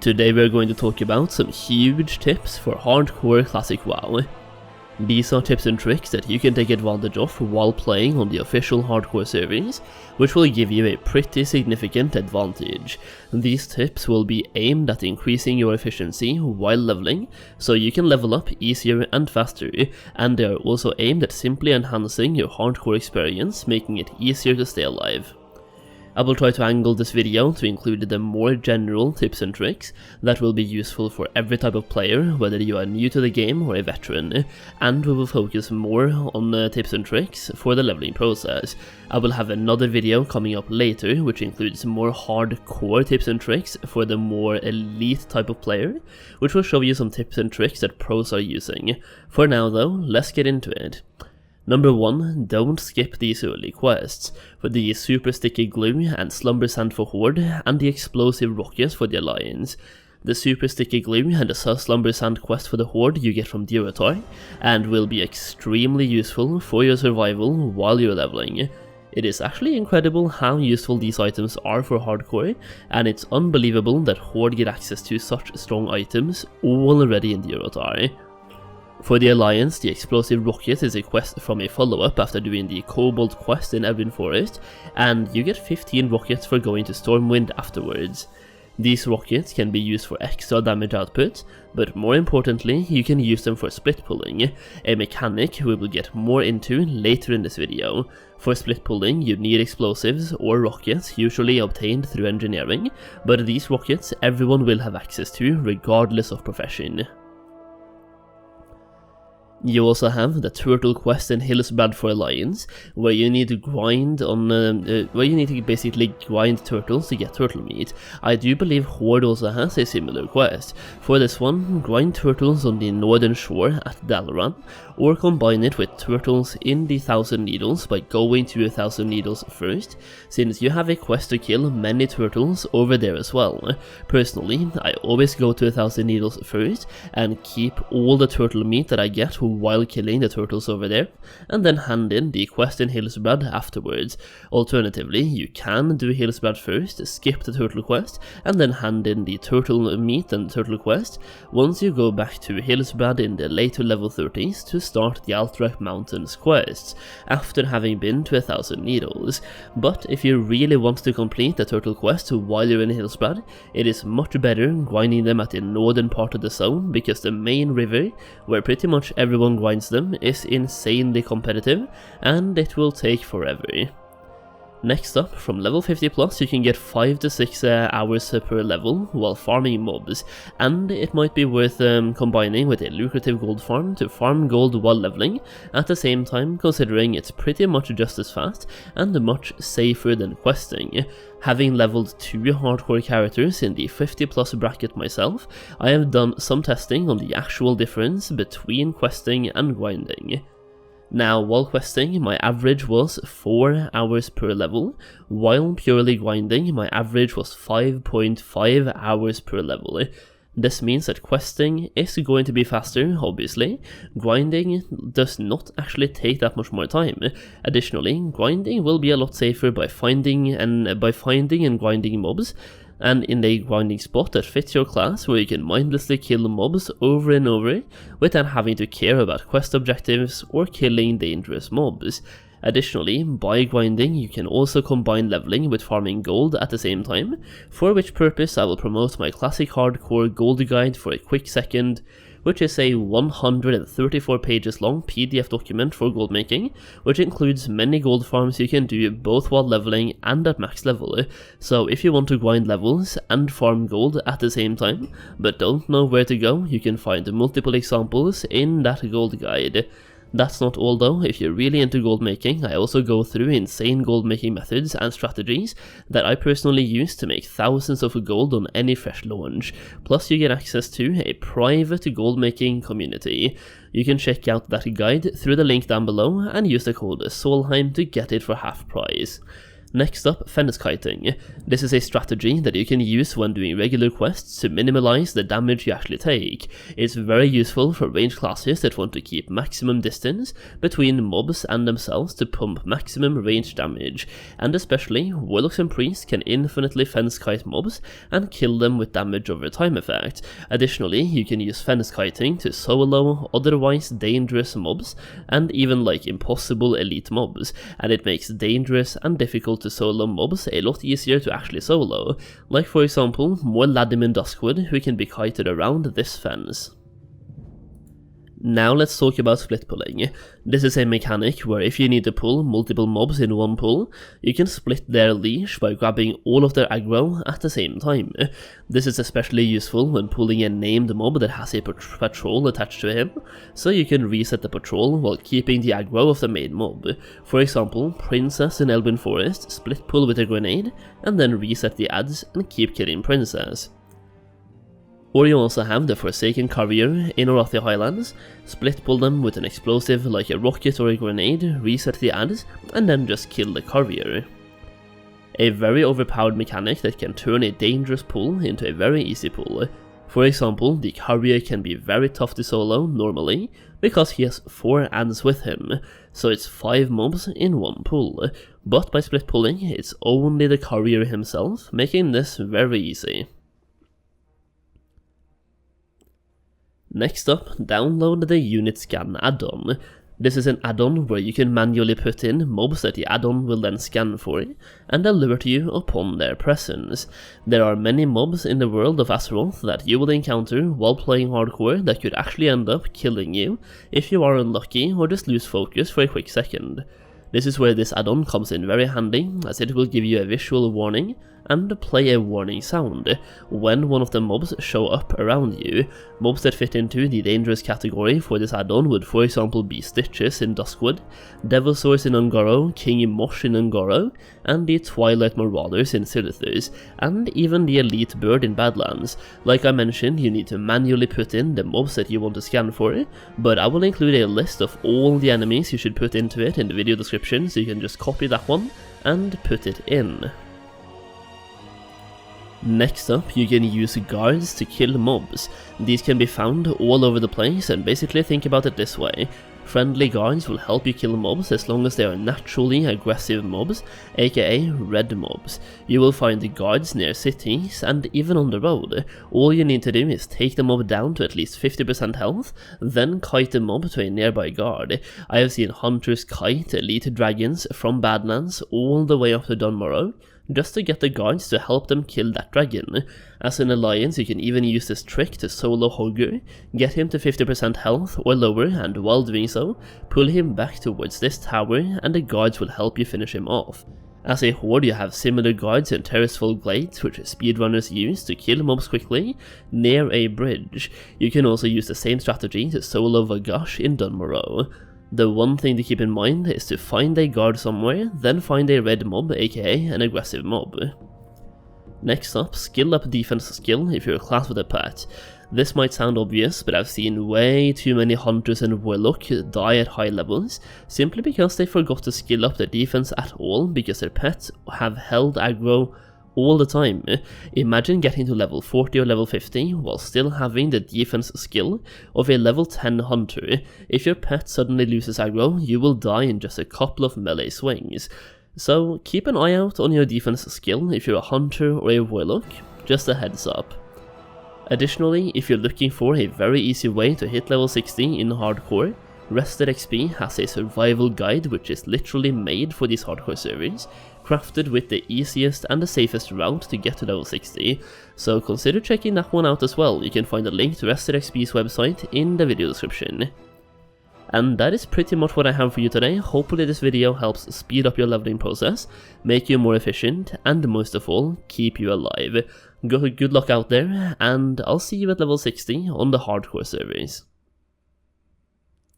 Today we are going to talk about some huge tips for hardcore classic WoW. These are tips and tricks that you can take advantage of while playing on the official hardcore servers, which will give you a pretty significant advantage. These tips will be aimed at increasing your efficiency while leveling, so you can level up easier and faster, and they are also aimed at simply enhancing your hardcore experience, making it easier to stay alive. I will try to angle this video to include the more general tips and tricks that will be useful for every type of player, whether you are new to the game or a veteran, and we will focus more on tips and tricks for the leveling process. I will have another video coming up later which includes more hardcore tips and tricks for the more elite type of player, which will show you some tips and tricks that pros are using. For now though, let's get into it. Number 1, don't skip these early quests, for the Super Sticky Glue and Slumber Sand for Horde and the Explosive Rockets for the Alliance. The Super Sticky Glue and the Slumber Sand quest for the Horde you get from the avatar, and will be extremely useful for your survival while you're leveling. It is actually incredible how useful these items are for hardcore, and it's unbelievable that Horde get access to such strong items already in the avatar. For the Alliance, the Explosive Rocket is a quest from a follow-up after doing the Cobalt quest in Addon Forest, and you get 15 rockets for going to Stormwind afterwards. These rockets can be used for extra damage output, but more importantly, you can use them for split pulling, a mechanic we will get more into later in this video. For split pulling, you need explosives or rockets, usually obtained through engineering, but these rockets everyone will have access to regardless of profession. You also have the Turtle quest in Hillsbrad for Alliance, where you need to grind on, basically grind turtles to get turtle meat. I do believe Horde also has a similar quest. For this one, grind turtles on the northern shore at Dalaran, or combine it with turtles in the Thousand Needles by going to 1,000 Needles first, since you have a quest to kill many turtles over there as well. Personally, I always go to 1,000 Needles first and keep all the turtle meat that I get while killing the turtles over there, and then hand in the quest in Hillsbrad afterwards. Alternatively, you can do Hillsbrad first, skip the turtle quest, and then hand in the turtle meat and turtle quest once you go back to Hillsbrad in the later level 30s to start the Alterac Mountains quests, after having been to 1,000 Needles. But if you really want to complete the turtle quest while you're in Hillsbrad, it is much better grinding them at the northern part of the zone, because the main river, where pretty much everyone grinds them, is insanely competitive, and it will take forever. Next up, from level 50 plus you can get 5 to 6 hours per level while farming mobs, and it might be worth combining with a lucrative gold farm to farm gold while leveling, at the same time considering it's pretty much just as fast and much safer than questing. Having leveled 2 hardcore characters in the 50 plus bracket myself, I have done some testing on the actual difference between questing and grinding. Now, while questing, my average was 4 hours per level, while purely grinding, my average was 5.5 hours per level. This means that questing is going to be faster, obviously. Grinding does not actually take that much more time. Additionally, grinding will be a lot safer by finding and grinding mobs, and in a grinding spot that fits your class, where you can mindlessly kill mobs over and over without having to care about quest objectives or killing dangerous mobs. Additionally, by grinding you can also combine leveling with farming gold at the same time, for which purpose I will promote my classic hardcore gold guide for a quick second, which is a 134 pages long PDF document for gold making, which includes many gold farms you can do both while leveling and at max level. So if you want to grind levels and farm gold at the same time, but don't know where to go, you can find multiple examples in that gold guide. That's not all though. If you're really into gold making, I also go through insane gold making methods and strategies that I personally use to make thousands of gold on any fresh launch. Plus you get access to a private gold making community. You can check out that guide through the link down below and use the code Solheim to get it for half price. Next up, fence kiting. This is a strategy that you can use when doing regular quests to minimize the damage you actually take. It's very useful for ranged classes that want to keep maximum distance between mobs and themselves to pump maximum range damage, and especially warlocks and priests can infinitely fence kite mobs and kill them with damage over time effect. Additionally, you can use fence kiting to solo otherwise dangerous mobs and even like impossible elite mobs, and it makes dangerous and difficult to solo mobs a lot easier to actually solo, like for example more Ladim in Duskwood who can be kited around this fence. Now let's talk about split pulling. This is a mechanic where if you need to pull multiple mobs in one pull, you can split their leash by grabbing all of their aggro at the same time. This is especially useful when pulling a named mob that has a patrol attached to him, so you can reset the patrol while keeping the aggro of the main mob. For example, Princess in Elwyn Forest, split pull with a grenade, and then reset the adds and keep killing Princess. Or you also have the Forsaken Courier in Arathi Highlands, split pull them with an explosive like a rocket or a grenade, reset the adds, and then just kill the Courier. A very overpowered mechanic that can turn a dangerous pull into a very easy pull. For example, the Courier can be very tough to solo normally, because he has 4 adds with him, so it's 5 mobs in one pull, but by split pulling it's only the Courier himself, making this very easy. Next up, download the Unit Scan add-on. This is an add-on where you can manually put in mobs that the add-on will then scan for and alert you upon their presence. There are many mobs in the world of Azeroth that you will encounter while playing hardcore that could actually end up killing you if you are unlucky or just lose focus for a quick second. This is where this add-on comes in very handy, as it will give you a visual warning and play a warning sound when one of the mobs show up around you. Mobs that fit into the dangerous category for this add-on would for example be Stitches in Duskwood, Devilsaurs in Ungoro, King Mosh in Ungoro, and the Twilight Marauders in Silithus, and even the Elite Bird in Badlands. Like I mentioned, you need to manually put in the mobs that you want to scan for, but I will include a list of all the enemies you should put into it in the video description, so you can just copy that one and put it in. Next up, you can use guards to kill mobs. These can be found all over the place, and basically think about it this way. Friendly guards will help you kill mobs as long as they are naturally aggressive mobs, aka red mobs. You will find the guards near cities and even on the road. All you need to do is take the mob down to at least 50% health, then kite the mob to a nearby guard. I have seen hunters kite elite dragons from Badlands all the way up to Dunmorrow, just to get the guards to help them kill that dragon. As an alliance, you can even use this trick to solo Hogger, get him to 50% health or lower, and while doing so, pull him back towards this tower and the guards will help you finish him off. As a horde, you have similar guards in Terraceful Glades, which speedrunners use to kill mobs quickly near a bridge. You can also use the same strategy to solo Vagash in Dunmorrow. The one thing to keep in mind is to find a guard somewhere, then find a red mob, aka an aggressive mob. Next up, skill up defense skill if you're a class with a pet. This might sound obvious, but I've seen way too many hunters and warlock die at high levels, simply because they forgot to skill up their defense at all because their pets have held aggro all the time. Imagine getting to level 40 or level 50 while still having the defense skill of a level 10 hunter. If your pet suddenly loses aggro, you will die in just a couple of melee swings. So keep an eye out on your defense skill if you're a hunter or a warlock, just a heads up. Additionally, if you're looking for a very easy way to hit level 60 in hardcore, RestedXP has a survival guide which is literally made for these hardcore servers, crafted with the easiest and the safest route to get to level 60, so consider checking that one out as well. You can find a link to RestedXP's website in the video description. And that is pretty much what I have for you today. Hopefully this video helps speed up your leveling process, make you more efficient, and most of all, keep you alive. Good luck out there, and I'll see you at level 60 on the hardcore servers.